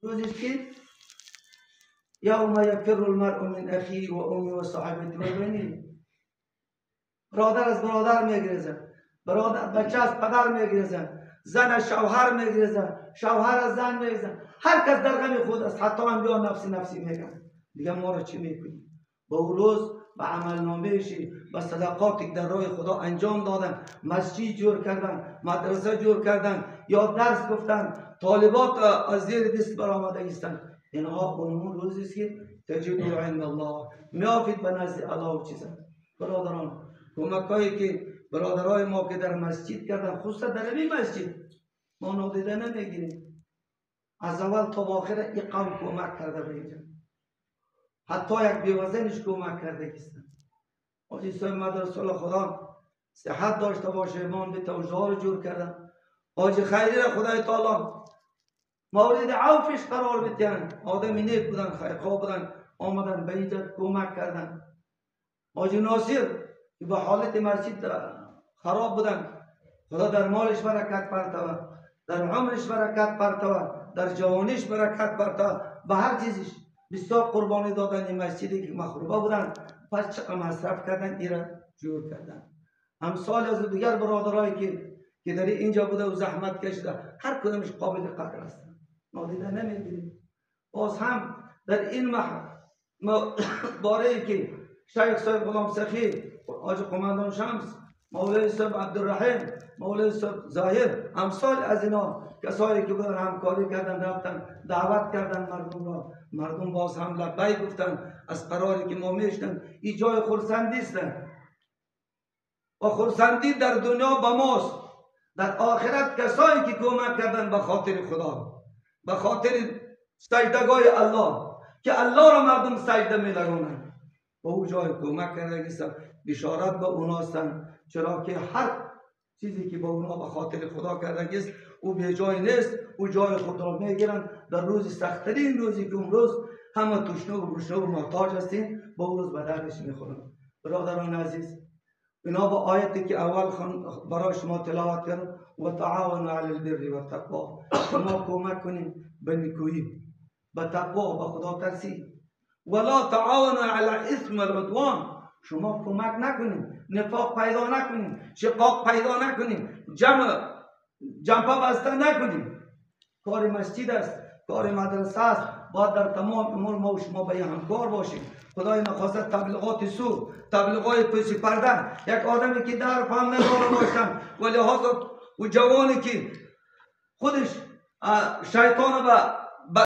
روزی که یوم یفر المرء من اخیه و امی و صاحبته و بنیه. برادر از برادر میگریزد، بچه از پدر میگریزد، زن از شوهر میگریزد، شوهر از زن میگریزد. هر کس در غم خود است. حتی انبیا نفسی نفسی میگن. دیگه ما را چی میکنیم؟ با اون روز به عمل نامه‌شی، به صدقاتی که در راه خدا انجام دادن، مسجد جور کردن، مدرسه جور کردن یا درس گفتن، طالبات از زیر دست برآمده ایستند. اینها اون روزی است که تجدوا عند الله، میافید به نزد الله و چیزا. برادران، کمکایی که برادرای ما که در مسجد کردن، خصوصا در این مسجد ما نادیده نمیگیریم. از اول تا آخر این قوم کمک کرده به اینجا. حتی یک بیوزنش کمک کرده کستن. حاجی صاحب مدرسه خدا صحت داشته باشه، ایمان به توجه رو جور کردن. حاجی خیری را خدای تعالی مورد عوفش قرار بدن. آدمی نیک بودن، خیرخواه بودن، آمدن به اینجا کمک کردن. حاجی ناصر که به حالت مسجد خراب بودن، خدا در مالش برکت پرتوه، در عمرش برکت پرتوه، در جوانیش برکت پرتوه، به هر چیزش بسیار قربانی دادن. این مسجدی که مخروبه بودن پس چقدر مصرف کردن، ایرا جور کردن. امثال از دیگر برادرایی که در اینجا بوده و زحمت کشیده، هر کدامش قابل قدر هستن، نادیده نمیگیریم. باز هم در این باره که شیخ صاحب غلام سخی، حاجی قماندان شمس، مولوی صاحب عبدالرحیم، مولوی صاحب ظاهر، امثال از اینا کسایی که بودن همکاری کردن، رفتن دعوت کردن مردم را، مردم باز هم لبیک گفتن از قراری که ما میشتن. این جای خرسندی است و خرسندی در دنیا با ماست. در آخرت کسایی که کمک کردن به خاطر خدا، به خاطر سجدگاه الله، که الله را مردم سجده می‌لگونند، به او جای کمک کرده است. بشارت به اونا هستند، چرا که هر چیزی که با اونا به خاطر خدا کرده است او به جای نیست. او جای خود را میگیرند در روز سخت‌ترین روزی که اون روز همه تشنه و گرسنه و محتاج هستیم، با اون روز به دردش میخورند. برادران عزیز، اینا با آیتی که اول برای شما تلاوت کردم، و تعاونوا علی البر و التقوا، شما کمک کنیم به نیکویی، به تقوا، به خدا ترسی. ولا تعاونوا علی الاثم والعدوان، شما کمک نکنیم، نفاق پیدا نکنیم، شقاق پیدا نکنیم، جنبه بسته نکنیم. کار مسجد است، کار مدرسه است، باید در تمام امور ما و شما به همکار باشیم. خدای نخواست تبلیغات سو، تبلیغات پشت پرده، یک آدمی که در فهم نداره باشم، ولی حاضر و جوانی که خودش شیطان به